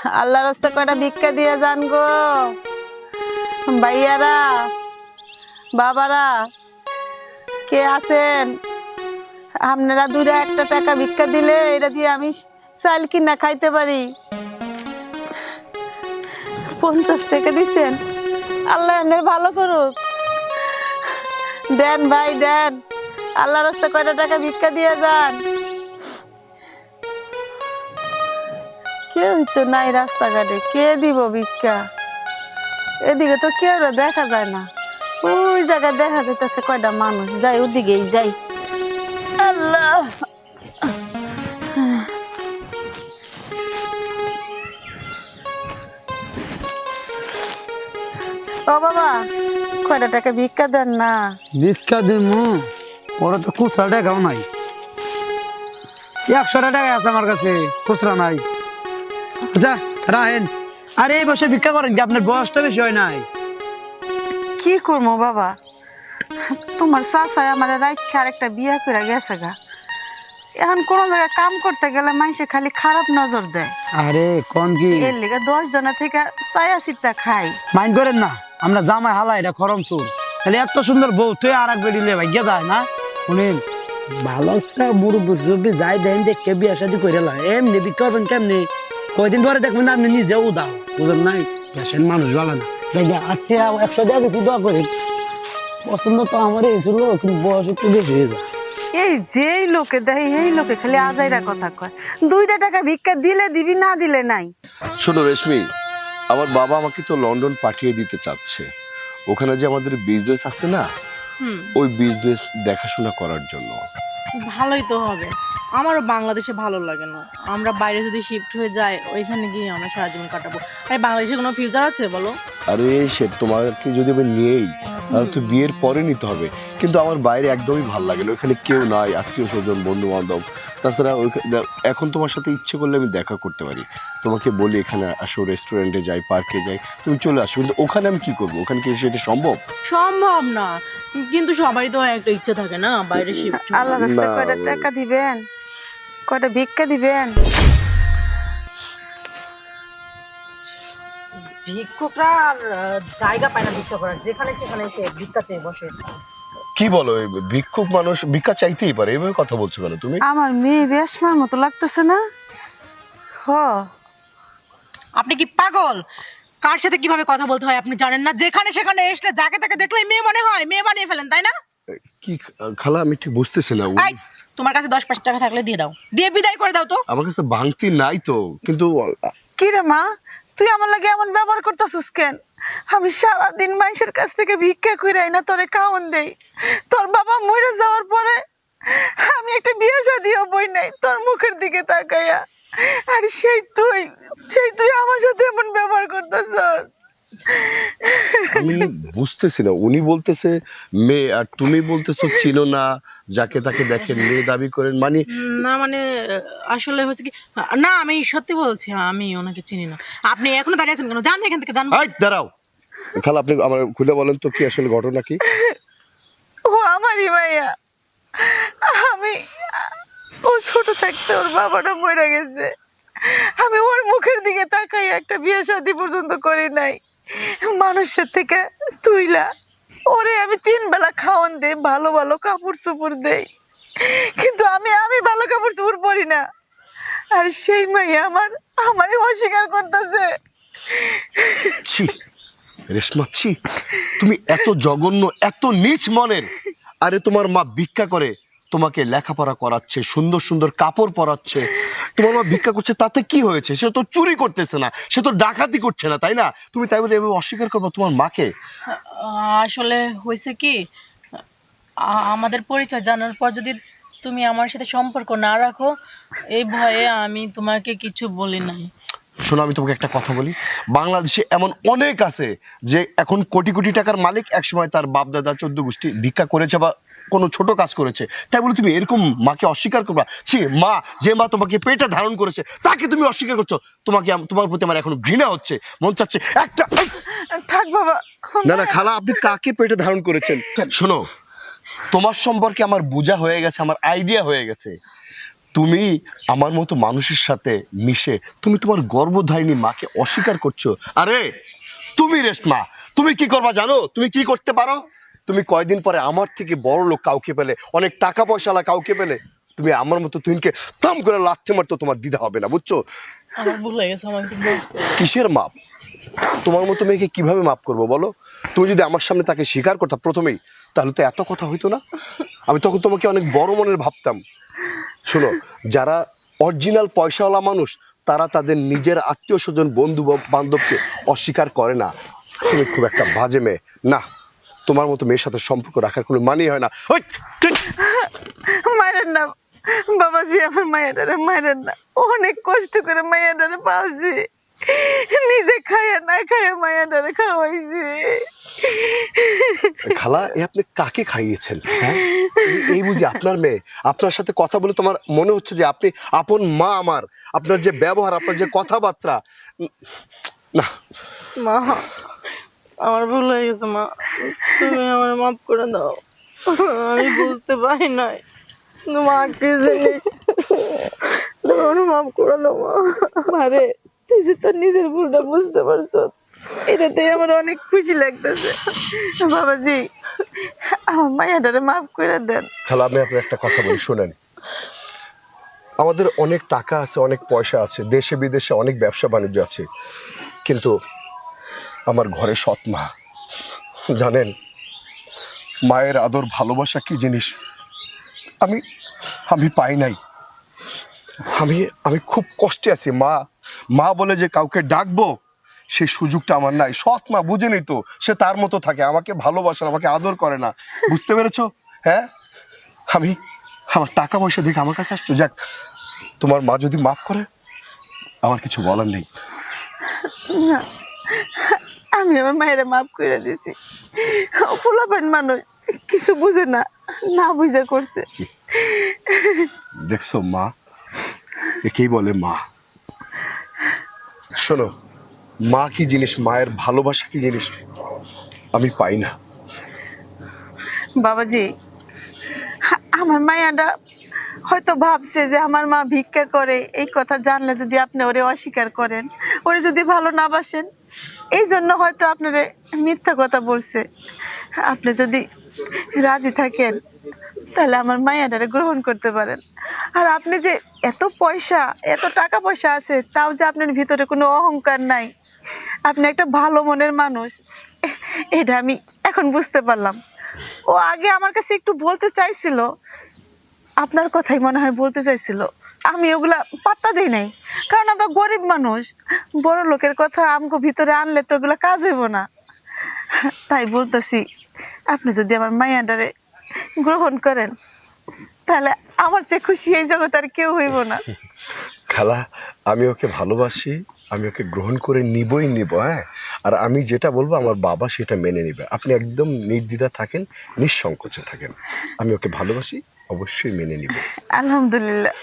আল্লাহর রাস্তায় কয়টা ভিক্ষা দিয়ে যান গো ভাইয়ারা, বাবারা, কে আছেন? আপনারা দূরে একটা টাকা ভিক্ষা দিলে এটা দিয়ে আমি চাল কিনা খাইতে পারি। 50 টাকা দিচ্ছেন, আল্লাহ আপনার ভালো করুক। দেন ভাই দেন, আল্লাহর রাস্তায় কয়টা টাকা ভিক্ষা দিয়ে যান। কেউ তো নাই রাস্তাঘাটে, কে দিব ভিক্ষা? এদিকে তো কেউ দেখা যায় না, ওই জায়গায় দেখা যাইতেছে কয়টা মানুষ, যাই ওদিকেই যাই। আল্লাহ, ও বাবা, কয়টা টাকা ভিক্ষা দেন না। ভিক্ষা দিমু, ওরা তো খুচরা টাকাও নাই। 100 টাকা আছে আমার কাছে, খুচরা নাই। আচ্ছা রাহেন, আরে এই বসে ভিক্ষা করেন কি? আপনার বয়সটা বেশি হয় নাই? কি করবো বাবা, তোমার চাচাই আমার রাইখে আরেকটা বিয়া করে গেছে গা। এখন কোন জায়গায় কাম করতে গেলে মানুষে খালি খারাপ নজর দেয়। আরে কোন কি? এর লিগে 10 জনের থেকে চায়া চিত্তা খাই। মাইন্ড করেন না, আমরা জামাই হালা এটা খরম চুর। তাহলে এত সুন্দর বউ তুই আর এক বেরিলে ভাগ্য যায় না। শুনেন, ভালো একটা মুরব্বী যাই দেন দেখে বিয়া শাদি করে লা, এমনি ভিক্ষা করবেন কেমনি? কয়দিন পরে দেখবেন আপনি নিজেও দাও, বুঝেন নাই? দেশের মানুষ ভালো না। 100 টাকা কিছু দোয়া করেন। পছন্দ তো আমার হয়েছিল, কিন্তু বয়স একটু বেশি হয়ে যায়। এই যেই লোকে দেয় এই লোকে খালি আজাইরা কথা কয়। 2টা টাকা ভিক্ষা দিলে দিবি, না দিলে নাই। শোনো রেশমি, আমার বাবা আমাকে তো লন্ডন পাঠিয়ে দিতে চাচ্ছে, ওখানে যে আমাদের বিজনেস আছে না, ওই বিজনেস দেখাশোনা করার জন্য। ভালোই তো হবে, আমারও বাংলাদেশে ভালো লাগে না। আমরা বাইরে যদি শিফট হয়ে যাই, ওইখানে গিয়ে আমরা সারা জীবন কাটাবো। আরে বাংলাদেশে কোনো ফিউচার আছে বলো? আরে সে তোমাকে যদি আমি নিয়েই, তাহলে তো বিয়ের পরে নিতে হবে। কিন্তু আমার বাইরে একদমই ভালো লাগে না, ওখানে কেউ নাই, আত্মীয় স্বজন, বন্ধু বান্ধব। তাছাড়া এখন তোমার সাথে ইচ্ছে করলে আমি দেখা করতে পারি, তোমাকে বলি এখানে আসো, রেস্টুরেন্টে যাই, পার্কে যাই, তুমি চলে আসো। কিন্তু ওখানে আমি কি করবো? ওখানে কি সেটা সম্ভব? সম্ভব না, কিন্তু সবারই তো একটা ইচ্ছে থাকে না বাইরে শিফট। আল্লাহ রাস্তায় না, কয়টা টাকা দিবেন, কয়টা ভিক্ষা দিবেন? ভিক্ষুকরা আর জায়গা পায় না ভিক্ষা করার, যেখানে সেখানে এসে ভিক্ষা চেয়ে বসে। কি বলো? এই ভিক্ষুক মানুষ ভিক্ষা চাইতেই পারে, এভাবে কথা বলছো কেন তুমি? আমার মেয়ে রেশমার মতো লাগতেছে না? হ, আপনি কি পাগল? কার সাথে কিভাবে কথা বলতে হয় আপনি জানেন না? যেখানে সেখানে এসে যাকে তাকে দেখলে মেয়ে মনে হয়, মেয়ে বানিয়ে ফেলেন, তাই না? কি খালা, আমি ঠিক বুঝতেছি না। এই, তোমার কাছে 10-5 টাকা থাকলে দিয়ে দাও, দিয়ে বিদায় করে দাও তো। আমার কাছে ভাঙতি নাই তো, কিন্তু কি রে মা, তুই আমার লাগে এমন ব্যবহার করতেছিস কেন? আমি সারাদিন মানুষের কাছ থেকে ভিক্ষা করে আইনা তোরে খাওন দেই। তোর বাবা মরে যাওয়ার পরে আমি একটা বিয়ে শাদিও বই নাই তোর মুখের দিকে তাকাইয়া। আর সেই তুই আমার সাথে এমন ব্যবহার করতেছস। আমি বুঝতেছি না, উনি বলতেছে মেয়ে আর তুমি বলতেছো চিনো না, যাকে তাকে দেখেন মেয়ে দাবি করেন, মানে না মানে আসলে হচ্ছে কি, না আমি সত্যি বলছি, আমি ওনাকে চিনি না। আপনি এখনো দাঁড়িয়ে আছেন কেন? যান এখান থেকে, যান। এই দাঁড়াও খালা, আপনি আমার খুলে বলেন তো কি আসলে ঘটনা কি? ও আমারই মাইয়া। আমি ও ছোট থাকতে ওর বাবাটা মরে গেছে। আমি ওর মুখের দিকে তাকাই একটা বিয়ে শাদী পর্যন্ত করি নাই। মানুষের থেকে তুইলা ওরে আমি 3 বেলা খাওয়ান দেই, ভালো ভালো কাপড় চোপড় দেই, কিন্তু আমি ভালো কাপড় চোপড় পরি না। আর সেই মাইয়া আমারে অস্বীকার করতেছে। ছি রেশমা, ছি, তুমি এত জঘন্য, এত নীচ মনের। আরে তোমার মা ভিক্ষা করে তোমাকে লেখাপড়া করাচ্ছে, সুন্দর সুন্দর কাপড় পরাচ্ছে, তোমার মা ভিক্ষা করছে, তাতে কি হয়েছে? সে তো চুরি করতেছে না, সে তো ডাকাতি করছে না, তাই না? তুমি তাই বলে এভাবে অস্বীকার করবে তোমার মাকে? আসলে হয়েছে কি, আমাদের পরিচয় জানার পর যদি তুমি আমার সাথে সম্পর্ক না রাখো, এই ভয়ে আমি তোমাকে কিছু বলি নাই। শোনো, আমি তোমাকে একটা কথা বলি, বাংলাদেশে এমন অনেক আছে যে এখন কোটি কোটি টাকার মালিক, একসময় তার বাপ দাদা 14 গোষ্ঠী ভিক্ষা করেছে বা কোনো ছোট কাজ করেছে। তাই বলে তুমি এরকম মাকে অস্বীকার করবা? ছি, মা, যে মা তোমাকে পেটে ধারণ করেছে তাকে তুমি অস্বীকার করছো। তোমার প্রতি আমার এখন ঘৃণা হচ্ছে, মন চাচ্ছে একটা। থাক বাবা। না না খালা, আপনি কাকে পেটে ধারণ করেছেন? শোনো, তোমার সম্পর্কে আমার বোঝা হয়ে গেছে, আমার আইডিয়া হয়ে গেছে। তুমি আমার মতো মানুষের সাথে মিশে তুমি তোমার গর্ভধারিণী মাকে অস্বীকার করছো। আরে তুমি রেশমা, তুমি কি করবা জানো? তুমি কি করতে পারো? তুমি কয়দিন পরে আমার থেকে বড় লোক কাউকে পেলে, অনেক টাকা পয়সাওয়ালা কাউকে পেলে, তুমি আমার মতো তুহিনকে থাম করে লাথি মারতো তোমার দ্বিধা হবে না, বুঝছো? আমার ভুল হয়ে গেছে, আমাকে মাফ করে দাও। কিসের মাপ? তোমার মতো মেয়েকে কিভাবে মাপ করবো বলো? তুমি যদি আমার সামনে তাকে স্বীকার করতা প্রথমেই, তাহলে তো এত কথা হইতো না। আমি তখন তোমাকে অনেক বড় মনের ভাবতাম। শোনো, যারা অরিজিনাল পয়সাওয়ালা মানুষ তারা তাদের নিজের আত্মীয় স্বজন বন্ধু বান্ধবকে অস্বীকার করে না। তুমি খুব একটা বাজে মেয়ে। না, তোমার মতো মেয়ের সাথে সম্পর্ক রাখার কোনো মানেই হয় না। ওই, ঠিক। মায়ের না বাবাজি, আমার মায়েরারে মায়ের না, অনেক কষ্ট করে মায়েরারে পালছি, নিজে খাইয়া না খাইয়া মায়েরারে খাওয়াইছি। খালা, এ আপনি কাকে খাইয়েছেন? হ্যাঁ, এই বুঝি আপনার মেয়ে? আপনার সাথে কথা বলে তোমার মনে হচ্ছে যে আপনি আপন মা আমার। আপনার যে ব্যবহার, আপনার যে কথাবার্তা, না। মা, আমার ভুল হয়ে গেছে মা, তুমি আমার মাফ করে দাও। আমি বুঝতে পারি নাই মা কি জিনিস, তুমি আমার মাফ করে দাও মা। মারে, তুই যে তোর নিজের ভুলটা বুঝতে পারছো, এটাতে আমার অনেক খুশি লাগতেছে। বাবাজি, আমার মায়েরারে মাফ করে দেন। খালা, আমি আপনার একটা কথা বলি, শোনেন। আমাদের অনেক টাকা আছে, অনেক পয়সা আছে, দেশে বিদেশে অনেক ব্যবসা বাণিজ্য আছে, কিন্তু আমার ঘরে সৎ মা। জানেন মায়ের আদর ভালোবাসা কি জিনিস আমি আমি পাই নাই। আমি খুব কষ্টে আছি। মা মা বলে যে কাউকে ডাকবো, সেই সুযোগটা আমার নাই। সৎ মা বুঝেনি তো, সে তার মতো থাকে, আমাকে ভালোবাসে না, আমাকে আদর করে না। বুঝতে পেরেছো? হ্যাঁ, আমি আমার টাকা পয়সা দেখে আমার কাছে আসছো। যাক, তোমার মা যদি মাফ করে, আমার কিছু বলার নেই। না, আমি আমার মায়েরা মাফ করে দিছি। পোলাপান মানুষ, কিছু বুঝে না, না বুঝে করছে। দেখছো মা, একেই বলে মা। শোনো, মা কি জিনিস, মায়ের ভালোবাসা কি জিনিস আমি পাই না। বাবাজি, আমার মায়াটা হয়তো ভাবছে যে আমার মা ভিক্ষা করে, এই কথা জানলে যদি আপনি ওরে অস্বীকার করেন, ওরে যদি ভালো না বাসেন, এই জন্য হয়তো আপনারে মিথ্যা কথা বলছে। আপনি যদি রাজি থাকেন তাহলে আমার মায়াটারে গ্রহণ করতে পারেন। আর আপনি যে এত পয়সা, এত টাকা পয়সা আছে, তাও যে আপনার ভিতরে কোনো অহংকার নাই, আপনি একটা ভালো মনের মানুষ, এটা আমি এখন বুঝতে পারলাম। ও আগে আমার কাছে একটু বলতে চাইছিল, আপনার কথাই মনে হয় বলতে চাইছিল, আমি ওগুলা পাত্তা দিই নাই, কারণ আমরা গরিব মানুষ, বড় লোকের কথা আমগো ভিতরে আনলে তো ওগুলা কাজ হইব না। তাই বলতেছি, আপনি যদি আমার মায়াডারে গ্রহণ করেন, তাহলে আমার চেয়ে খুশি এই জগৎ আর কেউ হইব না। খালা, আমি ওকে ভালোবাসি, আমি ওকে গ্রহণ করে নিবই নিব। হ্যাঁ, আর আমি যেটা বলবো আমার বাবা সেটা মেনে নেবে। আপনি একদম নির্দ্বিধা থাকেন, নিঃসংকোচে থাকেন। আমি ওকে ভালোবাসি, অবশ্যই মেনে নিব। আলহামদুলিল্লাহ।